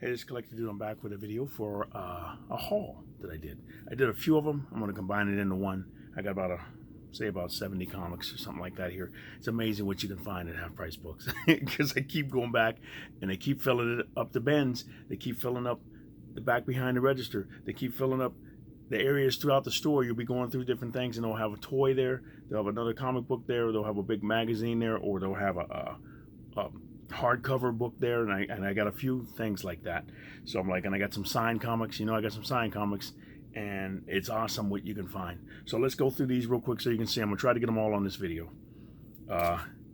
Hey, this is Collector Dude. I'm back with a video for a haul that I did. I did a few of them. I'm going to combine it into one. I got about 70 comics or something like that here. It's amazing what you can find at half-price books because I keep going back and they keep filling it up the bins. They keep filling up the back behind the register. They keep filling up the areas throughout the store. You'll be going through different things and they'll have a toy there. They'll have another comic book there. Or they'll have a big magazine there, or they'll have a hardcover book there, and I got a few things like that. So I'm like, and I got some signed comics. I got some signed comics, and it's awesome what you can find. So let's go through these real quick so you can see. I'm gonna try to get them all on this video.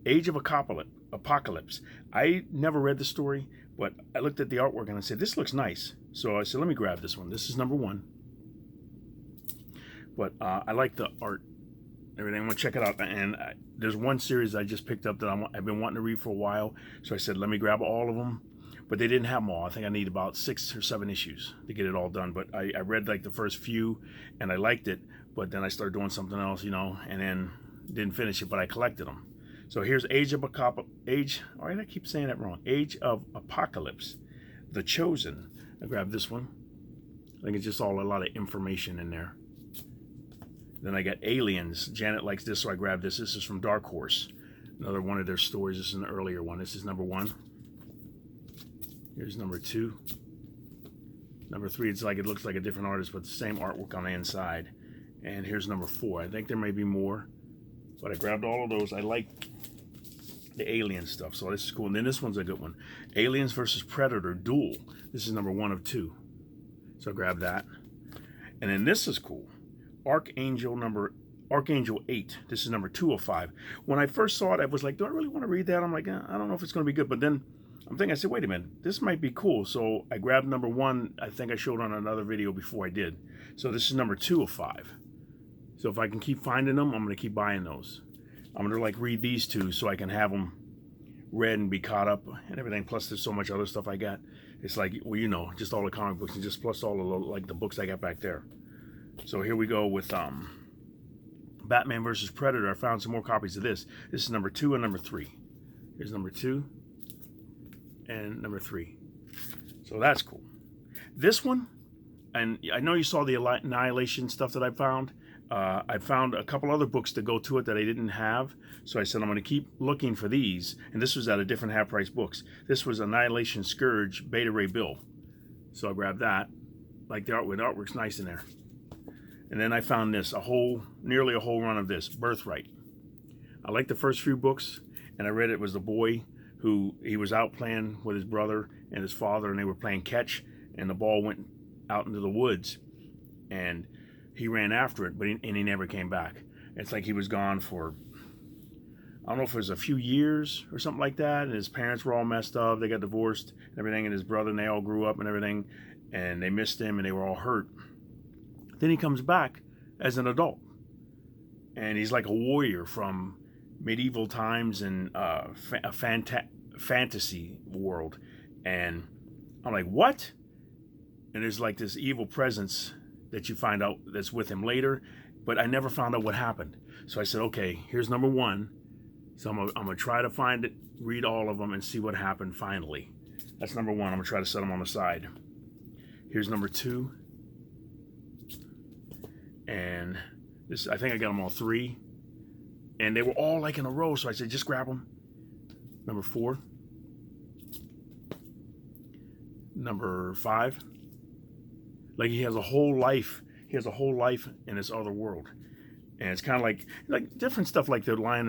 Age of Apocalypse. I never read the story, but I looked at the artwork and I said, this looks nice. So I said, let me grab this one. This is number 1. But I like the art. Everything. I'm gonna check it out, and there's one series I just picked up that I've been wanting to read for a while, so I said let me grab all of them, but they didn't have them all. I think I need about 6 or 7 issues to get it all done, but I read like the first few and I liked it, but then I started doing something else, and then didn't finish it, but I collected them. So here's Age of Apocalypse, The Chosen. I grabbed this one. I think it's just a lot of information in there. Then I got Aliens. Janet likes this, so I grabbed this. This is from Dark Horse. Another one of their stories. This is an earlier one. This is number 1. Here's number 2. Number 3, it looks like a different artist, but the same artwork on the inside. And here's number 4. I think there may be more, but I grabbed all of those. I like the alien stuff, so this is cool. And then this one's a good one. Aliens versus Predator Duel. This is number 1 of 2. So I grabbed that. And then this is cool. Archangel 8. This is number 2 of 5. When I first saw it, I was like, do I really want to read that? I'm like, I don't know if it's going to be good. But then I said, wait a minute, this might be cool. So I grabbed number 1. I think I showed on another video before I did. So this is number 2 of 5. So if I can keep finding them, I'm going to keep buying those. I'm going to read these 2 so I can have them read and be caught up and everything. Plus there's so much other stuff I got. It's like, well, just all the comic books and just plus all of the books I got back there. So here we go with Batman versus Predator. I found some more copies of this. This is number 2 and number 3. Here's number 2 and number 3. So that's cool. This one, and I know you saw the Annihilation stuff that I found. I found a couple other books to go to it that I didn't have. So I said I'm going to keep looking for these. And this was at a different half-price books. This was Annihilation Scourge Beta Ray Bill. So I grabbed that. Like the artwork's nice in there. And then I found this, nearly a whole run of this, Birthright. I liked the first few books, and I read it was the boy he was out playing with his brother and his father, and they were playing catch, and the ball went out into the woods, and he ran after it, but he never came back. It's like he was gone for, I don't know if it was a few years or something like that, and his parents were all messed up. They got divorced and everything, and his brother, and they all grew up and everything, and they missed him, and they were all hurt. Then he comes back as an adult, and he's like a warrior from medieval times and a fantasy world. And I'm like, what? And there's like this evil presence that you find out that's with him later, but I never found out what happened. So I said, okay, here's number 1. So I'm gonna try to find it, read all of them, and see what happened finally. That's number 1. I'm gonna try to set them on the side. Here's number 2. And this, I think I got them all 3, and they were all like in a row, so I said just grab them. Number 4, number 5. Like he has a whole life in this other world, and it's kind of like different stuff, like the Lion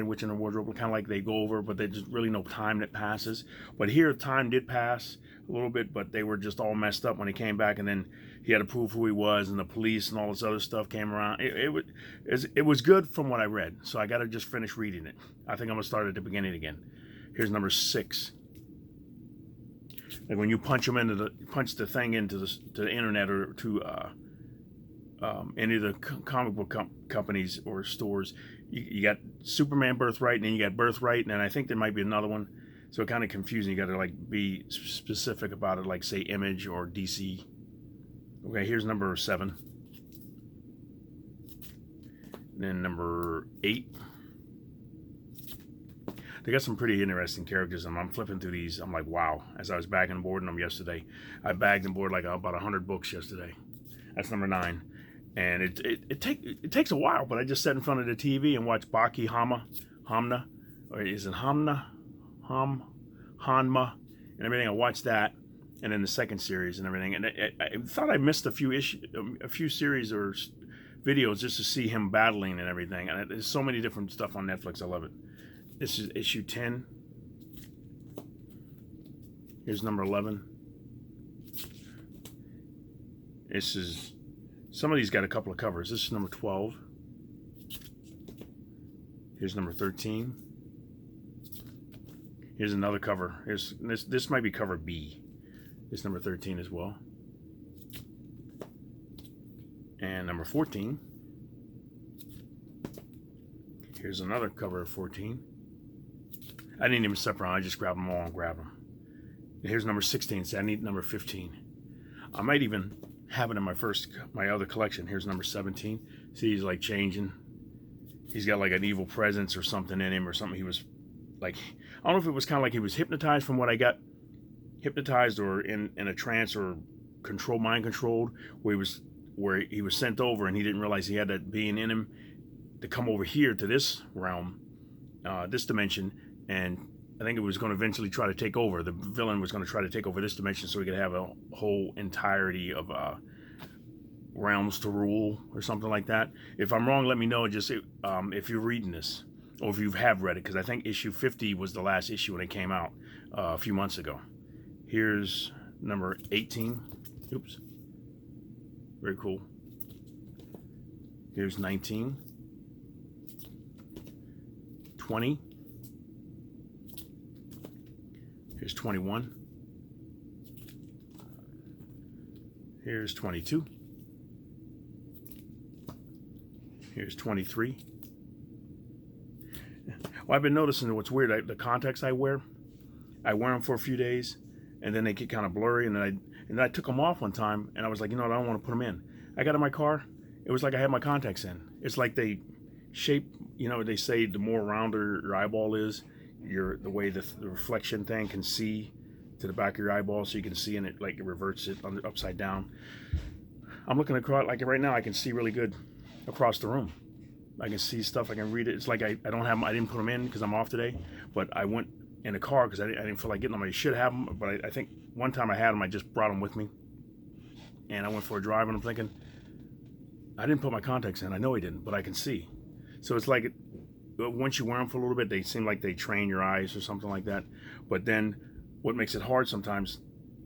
Witch in a Wardrobe, kind of like they go over, but there's really no time that passes. But here time did pass a little bit, but they were just all messed up when he came back, and then he had to prove who he was, and the police and all this other stuff came around. It was good from what I read, so I got to just finish reading it. I think I'm gonna start at the beginning again. Here's number 6. Like when you punch the thing into the internet or to any of the comic book companies or stores, you got Superman Birthright, and then you got Birthright, and then I think there might be another one. So kind of confusing. You got to be specific about it, like say Image or DC. Okay, here's number 7. And then number 8. They got some pretty interesting characters, and I'm flipping through these. I'm like, wow. As I was bagging and boarding them yesterday, I bagged and boarded like about 100 books yesterday. That's number 9. And it takes a while, but I just sat in front of the TV and watched Baki Hamna, or is it Hanma, and everything. I watched that, and then the second series and everything. And I thought I missed a few series or videos just to see him battling and everything. And there's so many different stuff on Netflix. I love it. This is issue 10. Here's number 11. This is, some of these got a couple of covers. This is number 12. Here's number 13. Here's another cover. Here's this might be cover B. It's number 13 as well. And number 14. Here's another cover of 14. I didn't even step around. I just grabbed them all and grabbed them. And here's number 16. So I need number 15. I might even have it in my other collection. Here's number 17. See, he's like changing. He's got like an evil presence or something in him or something. He was like, I don't know if it was kind of like he was hypnotized from what I got. Hypnotized or in a trance or mind controlled, where he was sent over and he didn't realize he had that being in him to come over here to this realm, this dimension, and I think it was going to eventually try to take over. The villain was going to try to take over this dimension so he could have a whole entirety of realms to rule or something like that. If I'm wrong, let me know. Just if you're reading this or if you have read it, because I think issue 50 was the last issue when it came out a few months ago. Here's number 18. Oops. Very cool. Here's 19. 20. Here's 21. Here's 22. Here's 23. Well, I've been noticing what's weird. The contacts I wear them for a few days, and then they get kind of blurry, and then I took them off one time, and I was like, you know what, I don't want to put them in. I got in my car, it was like I had my contacts in. It's like they shape, you know, they say the more rounder your eyeball is, the way the reflection thing can see to the back of your eyeball, so you can see, and it like it reverts it upside down. I'm looking across, like right now I can see really good across the room. I can see stuff, I can read it. It's like I didn't put them in because I'm off today, but I went in the car because I didn't feel like getting them. I should have them, but I think one time I had them, I just brought them with me, and I went for a drive, and I'm thinking, I didn't put my contacts in. I know I didn't, but I can see. So it's like, once you wear them for a little bit, they seem like they train your eyes or something like that. But then what makes it hard sometimes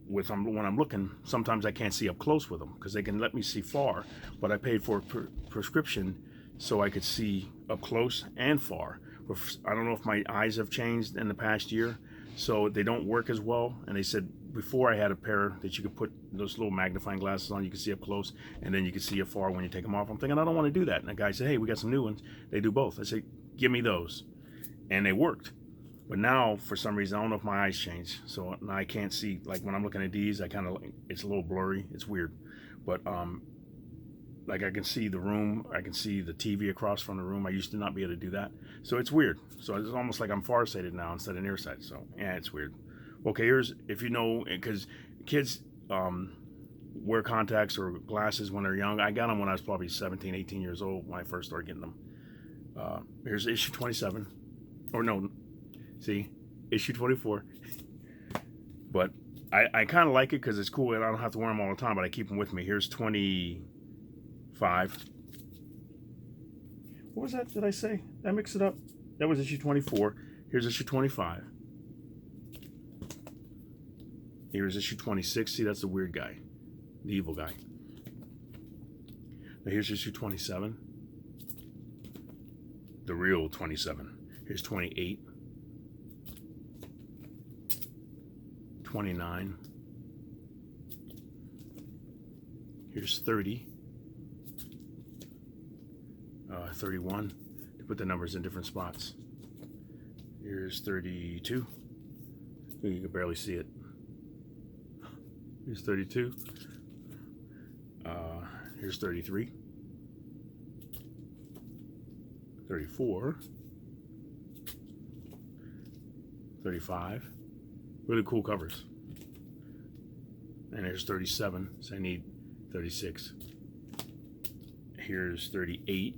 when I'm looking, sometimes I can't see up close with them because they can let me see far, but I paid for a prescription so I could see up close and far. I don't know if my eyes have changed in the past year, so they don't work as well. And they said before I had a pair that you could put those little magnifying glasses on, you could see up close, and then you could see afar when you take them off. I'm thinking, I don't want to do that. And the guy said, hey, we got some new ones. They do both. I said, give me those. And they worked. But now, for some reason, I don't know if my eyes changed. So now I can't see, like when I'm looking at these, it's a little blurry. It's weird. But like I can see the room, I can see the TV across from the room. I used to not be able to do that. So it's weird. So it's almost like I'm farsighted now instead of nearsighted. So yeah, it's weird. Okay, here's, if you know, because kids wear contacts or glasses when they're young. I got them when I was probably 17, 18 years old when I first started getting them. Here's issue 27. Or no, see, issue 24. But I kind of like it because it's cool and I don't have to wear them all the time, but I keep them with me. Here's 25. What was that? Did I say? Did I mix it up? That was issue 24. Here's issue 25. Here's issue 26. See, that's the weird guy. The evil guy. Now here's issue 27. The real 27. Here's 28. 29. Here's 30. 31. To put the numbers in different spots. Here's 32. You can barely see it. Here's 32. Here's 33. 34. 35. Really cool covers. And there's 37, so I need 36. Here's 38.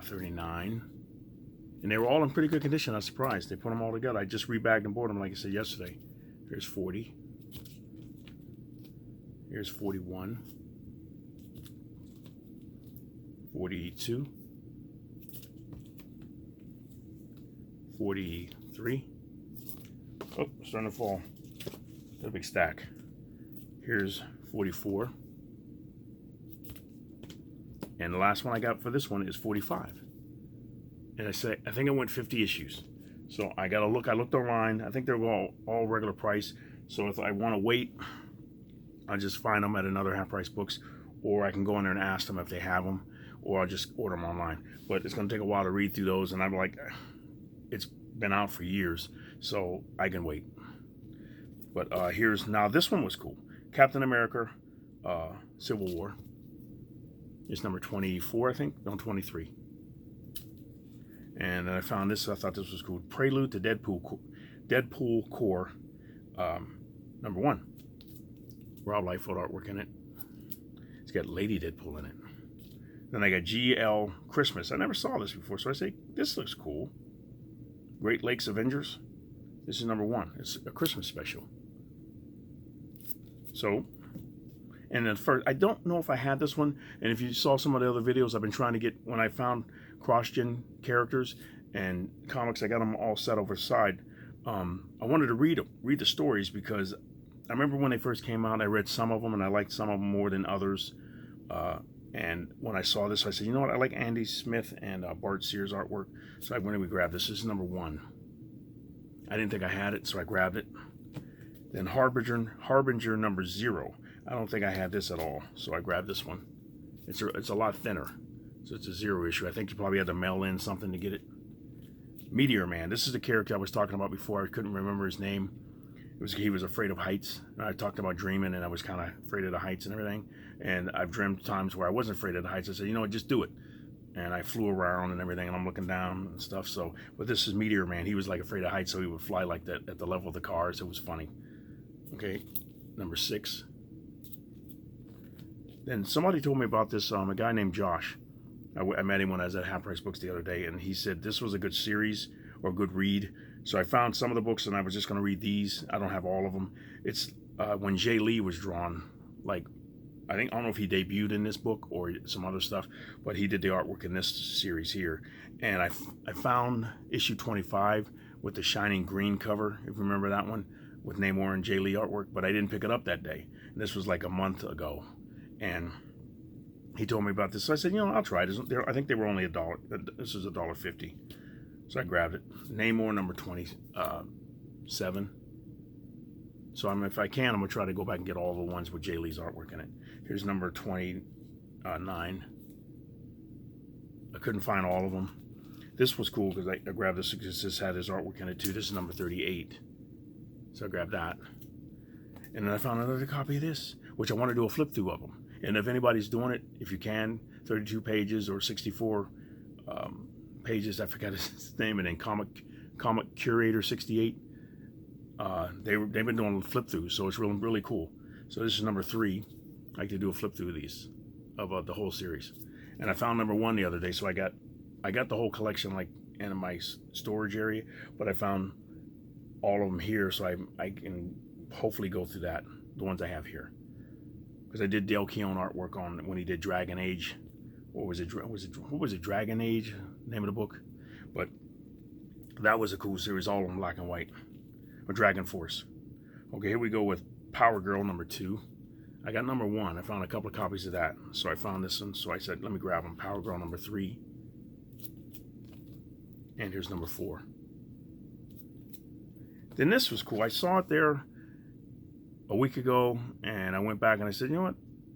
39. And they were all in pretty good condition. I was surprised. They put them all together. I just rebagged and bought them, like I said yesterday. Here's 40. Here's 41. 42. 43. Oh, it's starting to fall. Got a big stack. Here's 44. And the last one I got for this one is 45. And I think I went 50 issues. So I gotta look. I looked online. I think they're all regular price. So if I want to wait, I'll just find them at another half price books, or I can go in there and ask them if they have them, or I'll just order them online. But it's gonna take a while to read through those, and I'm like, it's been out for years, so I can wait. But now this one was cool. Captain America, Civil War. It's number 24, I think. No, 23. And then I found this. I thought this was cool. Prelude to Deadpool Core, number 1. Rob Liefeld artwork in it. It's got Lady Deadpool in it. Then I got GL Christmas. I never saw this before, so I say, this looks cool. Great Lakes Avengers. This is number 1. It's a Christmas special. So, and then first, I don't know if I had this one, and if you saw some of the other videos, I've been trying to get, when I found cross-gen characters and comics, I got them all set over the side. I wanted to read the stories, because I remember when they first came out, I read some of them, and I liked some of them more than others. And when I saw this, I said, you know what, I like Andy Smith and Bart Sears artwork, so I went and we grabbed this. This is number 1. I didn't think I had it, so I grabbed it. Then Harbinger number 0. I don't think I had this at all, so I grabbed this one. It's a lot thinner, so it's a 0 issue. I think you probably had to mail in something to get it. Meteor Man. This is the character I was talking about before. I couldn't remember his name. He was afraid of heights. I talked about dreaming, and I was kind of afraid of the heights and everything. And I've dreamed times where I wasn't afraid of the heights. I said, you know what, just do it. And I flew around and everything, and I'm looking down and stuff. So, but this is Meteor Man. He was like afraid of heights, so he would fly like that at the level of the cars. It was funny. Okay, number 6. Then somebody told me about this, a guy named Josh. I met him when I was at Half Price Books the other day, and he said this was a good series or a good read. So I found some of the books, and I was just going to read these. I don't have all of them. It's when Jay Lee was drawn, like, I don't know if he debuted in this book or some other stuff, but he did the artwork in this series here. And I found issue 25 with the shining green cover, if you remember that one, with Namor and Jay Lee artwork, but I didn't pick it up that day. And this was like a month ago. And he told me about this. So I said, you know, I'll try it. I think they were only $1. This is $1.50. So I grabbed it. Namor number 27. So if I can, I'm going to try to go back and get all the ones with Jay Lee's artwork in it. Here's number 29. I couldn't find all of them. This was cool because I grabbed this because this had his artwork in it too. This is number 38. So I grabbed that. And then I found another copy of this, which I want to do a flip through of them. And if anybody's doing it, if you can, 32 pages or 64 pages, I forgot his name, and then Comic Curator 68. They've been doing flip throughs, so it's really cool. So this is number 3. I like to do a flip through of these, of the whole series. And I found number 1 the other day, so I got the whole collection like in my storage area, but I found all of them here, so I can hopefully go through that, the ones I have here. Because I did Dale Keown artwork on when he did Dragon Age. What was it? Dragon Age, name of the book? But that was a cool series, all in black and white. Or Dragon Force. Okay, here we go with Power Girl number 2. I got number 1. I found a couple of copies of that. So I found this one, so I said, let me grab them. Power Girl number 3. And here's number 4. Then this was cool. I saw it there a week ago, and I went back and I said, you know what?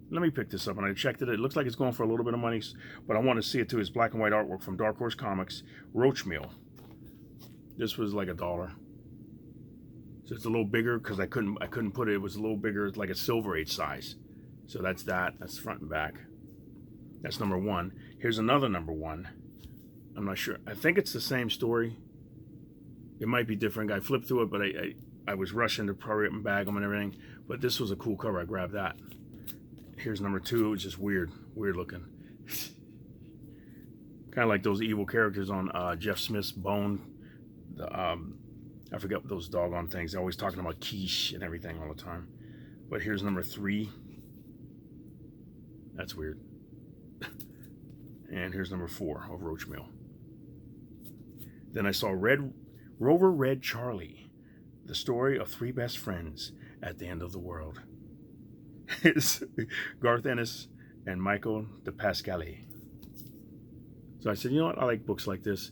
Let me pick this up. And I checked it. It looks like it's going for a little bit of money, but I want to see it too. It's black and white artwork from Dark Horse Comics, Roach Meal. This was like $1. So it's a little bigger because I couldn't put it. It was a little bigger, like a Silver Age size. So that's front and back. That's number 1. Here's another number 1. I'm not sure. I think it's the same story. It might be different. I flipped through it, but I was rushing to hurry up and bag them and everything. But this was a cool cover. I grabbed that. Here's number 2. It was just weird looking. Kind of like those evil characters on Jeff Smith's Bone. I forget those doggone things. They're always talking about quiche and everything all the time. But here's number 3. That's weird. And here's number 4 of Roach Mill. Then I saw Rover Red Charlie, the story of 3 best friends at the end of the world. It's Garth Ennis and Michael De Pascali. So I said, you know what? I like books like this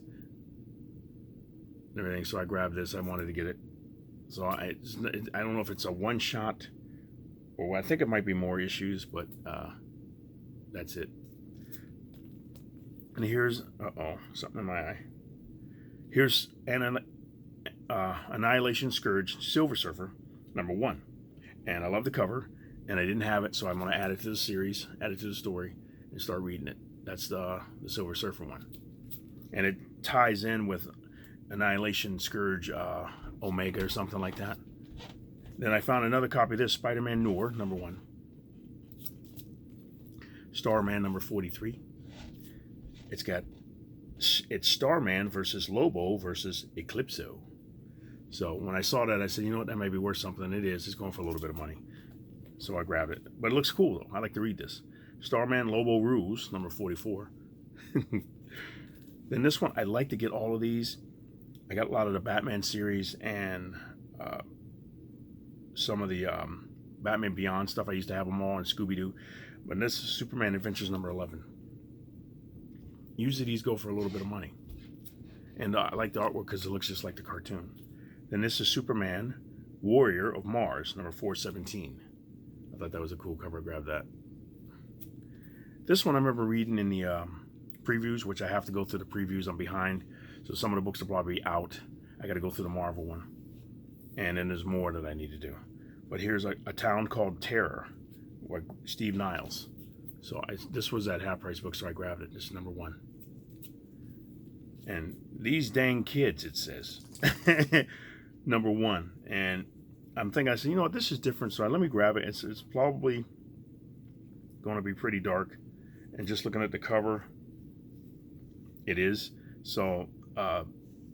and everything. So I grabbed this. I wanted to get it. So I don't know if it's a one-shot or I think it might be more issues, but that's it. And here's, something in my eye. Here's Annihilation Scourge Silver Surfer, number 1. And I love the cover, and I didn't have it, so I'm going to add it to the series, add it to the story, and start reading it. That's the Silver Surfer one. And it ties in with Annihilation Scourge Omega or something like that. Then I found another copy of this, Spider-Man Noir, number 1. Starman, number 43. It's Starman versus Lobo versus Eclipso. So when I saw that, I said, you know what, that may be worth something. It is. It's going for a little bit of money. So I grabbed it. But it looks cool, though. I like to read this. Starman Lobo Rules, number 44. Then this one, I like to get all of these. I got a lot of the Batman series and some of the Batman Beyond stuff. I used to have them all in Scooby-Doo. But this is Superman Adventures number 11. Usually these go for a little bit of money. And I like the artwork because it looks just like the cartoon. Then this is Superman Warrior of Mars, number 417. I thought that was a cool cover. I grabbed that. This one I remember reading in the previews, which I have to go through the previews. I'm behind. So some of the books will probably be out. I got to go through the Marvel one. And then there's more that I need to do. But here's a Town Called Terror, by Steve Niles. So this was at Half Price Book, so I grabbed it. This is number 1. And These Dang Kids, it says. Number 1. And I'm thinking, I said, you know what, this is different, so let me grab it. It's probably going to be pretty dark. And just looking at the cover, it is. So,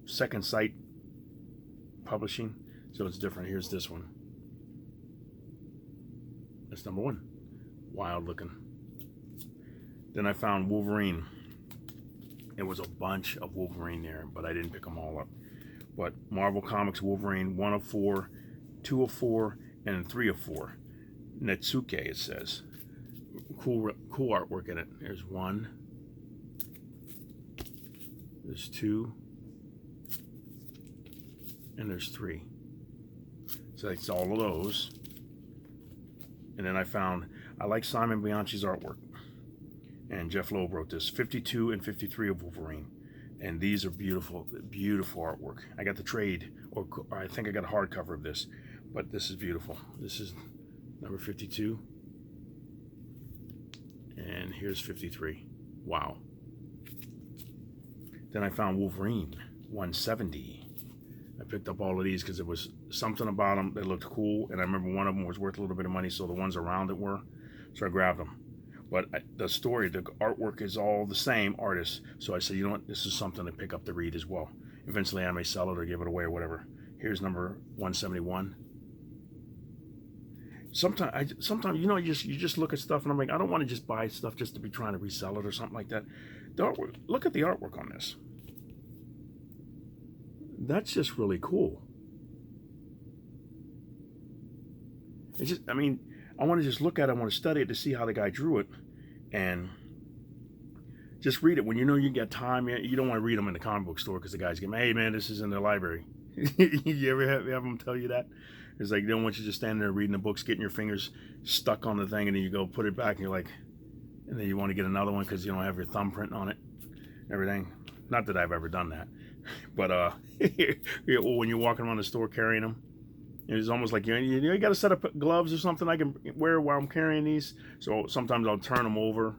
Second Sight Publishing. So it's different. Here's this one. That's number 1. Wild looking. Then I found Wolverine. It was a bunch of Wolverine there, but I didn't pick them all up. But Marvel Comics Wolverine 1 of 4, 2 of 4, and 3 of 4. Netsuke, it says. Cool artwork in it. There's 1. There's 2. And there's 3. So it's all of those. And then I like Simon Bianchi's artwork. And Jeff Loeb wrote this, 52 and 53 of Wolverine. And these are beautiful, beautiful artwork. I got the trade, or I think I got a hardcover of this, but this is beautiful. This is number 52. And here's 53. Wow. Then I found Wolverine 170. I picked up all of these because there was something about them that looked cool, and I remember one of them was worth a little bit of money, so the ones around it were. So I grabbed them. But the story, the artwork is all the same artists. So I said, you know what, this is something to pick up to read as well. Eventually I may sell it or give it away or whatever. Here's number 171. Sometimes, you know, you just look at stuff and I'm like, I don't want to just buy stuff just to be trying to resell it or something like that. The artwork, look at the artwork on this. That's just really cool. It's just, I mean, I want to just look at it. I want to study it to see how the guy drew it and just read it. When you know you get time, you don't want to read them in the comic book store because the guy's going, hey man, this is in the library. You ever have them tell you that? It's like, they don't want you just standing there reading the books, getting your fingers stuck on the thing, and then you go put it back and you're like, and then you want to get another one because you don't have your thumbprint on it, everything. Not that I've ever done that. But when you're walking around the store carrying them, it's almost like you got to set up gloves or something I can wear while I'm carrying these. So sometimes I'll turn them over,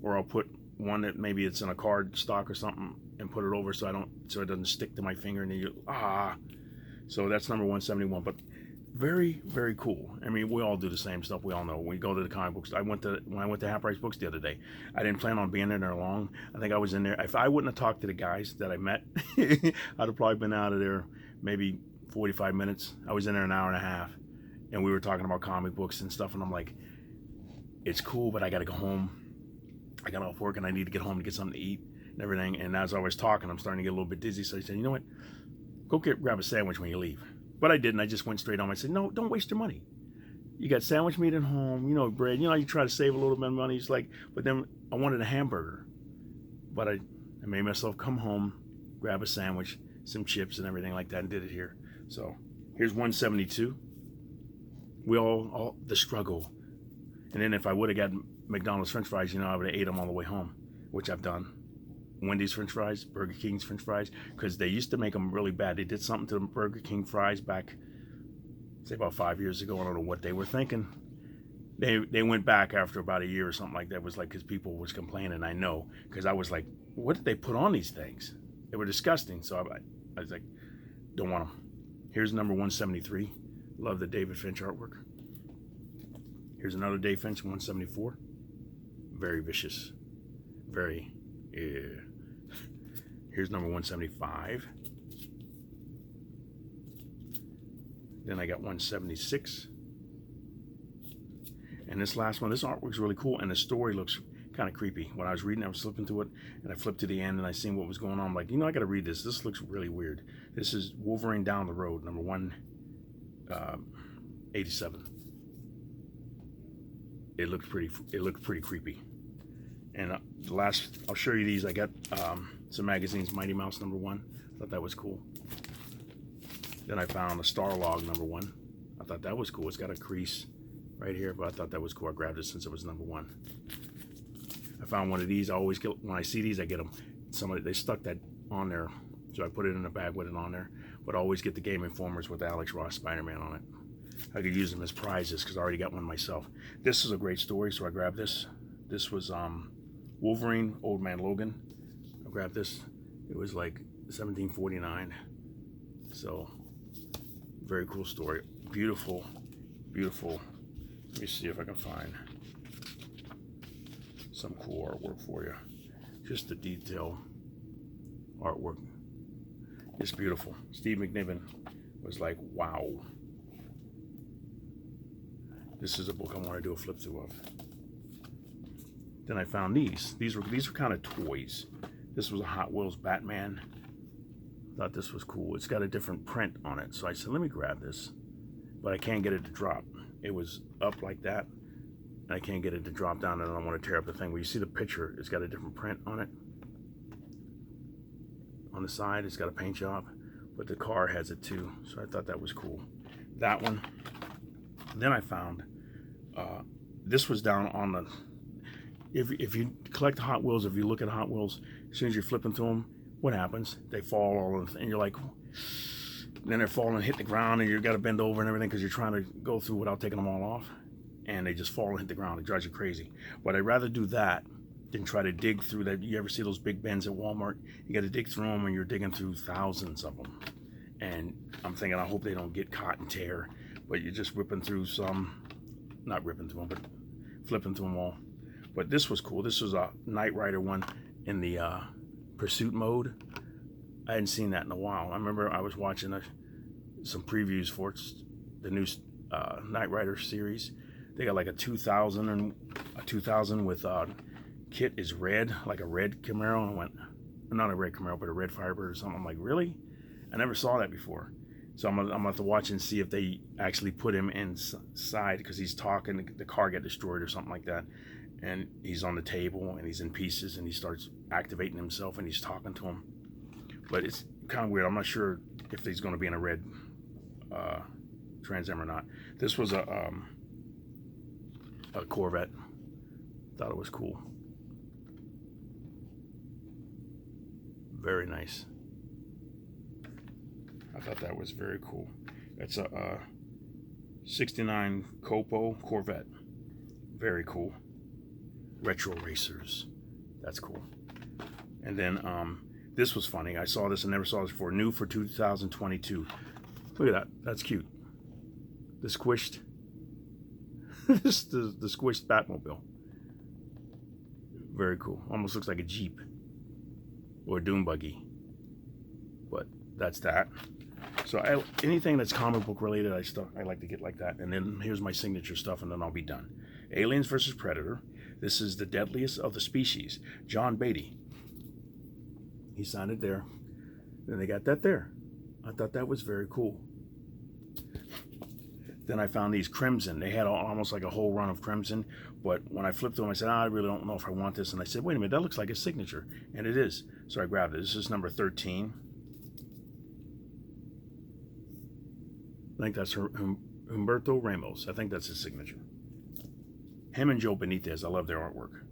or I'll put one that maybe it's in a card stock or something and put it over so it doesn't stick to my finger and then you So that's number 171. But very, very cool. I mean, we all do the same stuff. We all know. We go to the comic books. When I went to Half Price Books the other day, I didn't plan on being in there long. I think I was in there. If I wouldn't have talked to the guys that I met, I'd have probably been out of there maybe 45 minutes. I was in there an hour and a half, and we were talking about comic books and stuff. And I'm like, it's cool, but I got to go home. I got off work and I need to get home to get something to eat and everything. And as I was talking, I'm starting to get a little bit dizzy. So I said, you know what? Go grab a sandwich when you leave. But I didn't. I just went straight home. I said, no, don't waste your money. You got sandwich meat at home, bread. You try to save a little bit of money. It's like, but then I wanted a hamburger. But I made myself come home, grab a sandwich, some chips and everything like that, and did it here. So here's 172. We all the struggle. And then if I would have got McDonald's French fries, I would have ate them all the way home, which I've done. Wendy's French fries, Burger King's French fries, because they used to make them really bad. They did something to the Burger King fries back, say about 5 years ago. I don't know what they were thinking. They went back after about a year or something like that. It was like because people was complaining. I know, because I was like, what did they put on these things? They were disgusting. So I was like, don't want them. Here's number 173. Love the David Finch artwork. Here's another Dave Finch, 174. Very vicious. Very. Yeah. Here's number 175. Then I got 176. And this last one, this artwork's really cool, and the story looks kind of creepy. When I was reading, I was flipping through it, and I flipped to the end, and I seen what was going on. I'm like, I got to read this. This looks really weird. This is Wolverine Down the Road, number 187. It looked pretty creepy. And the last, I'll show you these. I got some magazines, Mighty Mouse number 1. I thought that was cool. Then I found a Starlog number 1. I thought that was cool. It's got a crease right here, but I thought that was cool. I grabbed it since it was number 1. I found one of these. I always get, when I see these, I get them. They stuck that on there, so I put it in a bag with it on there. But I always get the Game Informers with Alex Ross Spider-Man on it. I could use them as prizes because I already got one myself. This is a great story, so I grabbed this. This was Wolverine Old Man Logan. I grabbed this. It was like 1749. So, very cool story. Beautiful, beautiful. Let me see if I can find some cool artwork for you. Just the detail artwork. It's beautiful. Steve McNiven was like, wow. This is a book I want to do a flip through of. Then I found these. These were kind of toys. This was a Hot Wheels Batman. Thought this was cool. It's got a different print on it. So I said, let me grab this. But I can't get it to drop. It was up like that. And I can't get it to drop down, and I don't want to tear up the thing. But you see the picture, it's got a different print on it. On the side, it's got a paint job. But the car has it too. So I thought that was cool. That one. Then I found, this was down on the, if you collect Hot Wheels, if you look at Hot Wheels, as soon as you're flipping through them, what happens? They fall all of, and you're like, then they're falling and hit the ground, and you got to bend over and everything because you're trying to go through without taking them all off, and they just fall and hit the ground. It drives you crazy. But I'd rather do that than try to dig through that. You ever see those big bends at Walmart? You got to dig through them, and you're digging through thousands of them. And I'm thinking, I hope they don't get caught and tear. But you're just ripping through some, not ripping through them, but flipping through them all. But this was cool. This was a Knight Rider one in the pursuit mode. I hadn't seen that in a while. I remember I was watching some previews for it, the new Knight Rider series. They got like a 2000 with kit is red, like a red Camaro. I went, not a red Camaro, but a red Firebird or something. I'm like, really? I never saw that before. So I'm gonna have to watch and see if they actually put him inside, because he's talking, the car got destroyed or something like that, and he's on the table and he's in pieces and he starts activating himself and he's talking to him. But it's kind of weird. I'm not sure if he's going to be in a red Trans Am or not. This was a Corvette. Thought it was cool. Very nice. I thought that was very cool. It's a 69 Copo Corvette. Very cool. Retro racers. That's cool. And then This was funny. I saw this and never saw this before. New for 2022. Look at that. That's cute. The squished. the squished Batmobile. Very cool. Almost looks like a Jeep or a dune buggy. But that's that. So anything that's comic book related, I like to get like that. And then here's my signature stuff, and then I'll be done. Aliens versus Predator. This is the deadliest of the species. John Beatty. He signed it there. Then they got that there. I thought that was very cool. Then I found these Crimson. They had almost like a whole run of Crimson. But when I flipped them, I said, I really don't know if I want this. And I said, wait a minute, that looks like a signature. And it is. So I grabbed it. This is number 13. I think that's Humberto Ramos. I think that's his signature. Him and Joe Benitez. I love their artwork.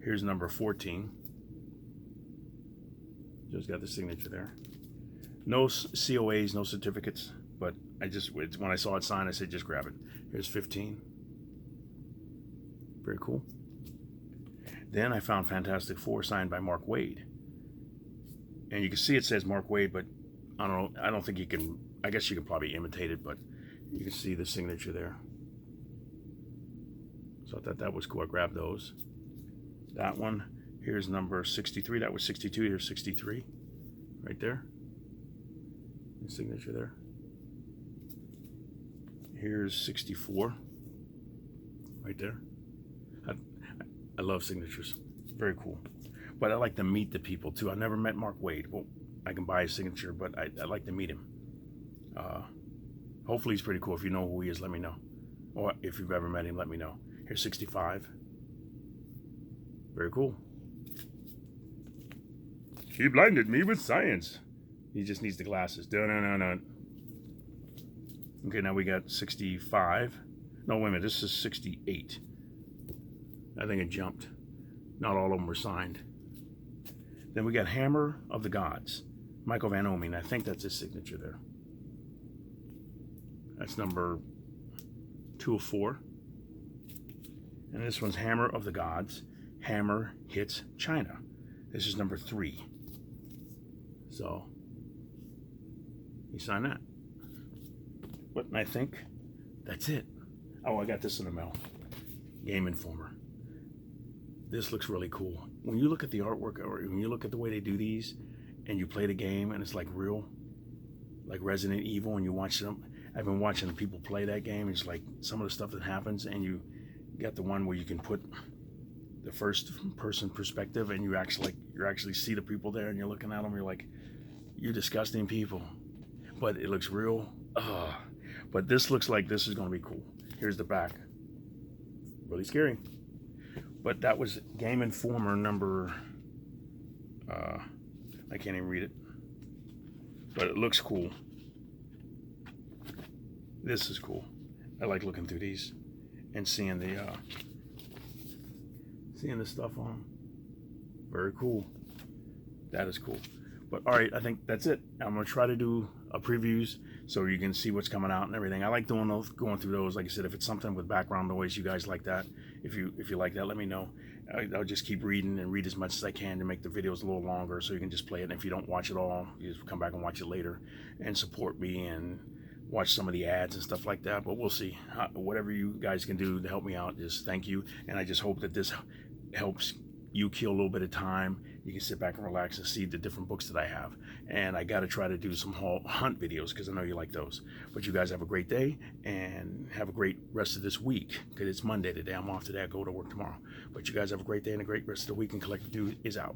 Here's number 14. Just got the signature there. No COAs, no certificates. But when I saw it signed, I said, just grab it. Here's 15. Very cool. Then I found Fantastic Four signed by Mark Waid. And you can see it says Mark Waid, but I don't know. I don't think you can. I guess you could probably imitate it, but you can see the signature there. So I thought that was cool. I grabbed those. That one. Here's number 63. That was 62. Here's 63. Right there. The signature there. Here's 64. Right there. I love signatures. Very cool. But I like to meet the people too. I never met Mark Waid. Well, I can buy his signature, but I like to meet him. Hopefully he's pretty cool. If you know who he is, let me know. Or if you've ever met him, let me know. Here's 65. Very cool. He blinded me with science. He just needs the glasses. No. Okay, now we got 65. No, wait a minute. This is 68. I think it jumped. Not all of them were signed. Then we got Hammer of the Gods. Michael Van Omen. I think that's his signature there. That's number 204. And this one's Hammer of the Gods. Hammer hits China. This is number 3. So, he signed that. But I think that's it. Oh, I got this in the mail. Game Informer. This looks really cool. When you look at the artwork, or when you look at the way they do these, and you play the game, and it's like real, like Resident Evil, and you watch them. I've been watching people play that game. It's like some of the stuff that happens, and you got the one where you can put the first person perspective, and you actually see the people there, and you're looking at them. You're like, you're disgusting people, but it looks real. But this looks like this is going to be cool. Here's the back. Really scary. But that was Game Informer number, I can't even read it, but it looks cool. This is cool. I like looking through these and seeing the stuff on them. Very cool. That is cool. But all right, I think that's it. I'm gonna try to do a previews so you can see what's coming out and everything. I like doing those, going through those. Like I said, if it's something with background noise, you guys like that. If you like that, let me know. I'll just keep reading and read as much as I can to make the videos a little longer, so you can just play it. And if you don't watch it all, you just come back and watch it later and support me and watch some of the ads and stuff like that. But we'll see. Whatever you guys can do to help me out, just thank you. And I just hope that this helps you kill a little bit of time. You can sit back and relax and see the different books that I have. And I got to try to do some hunt videos because I know you like those. But you guys have a great day and have a great rest of this week, because it's Monday today. I'm off today. I go to work tomorrow. But you guys have a great day and a great rest of the week, and Collective Dude is out.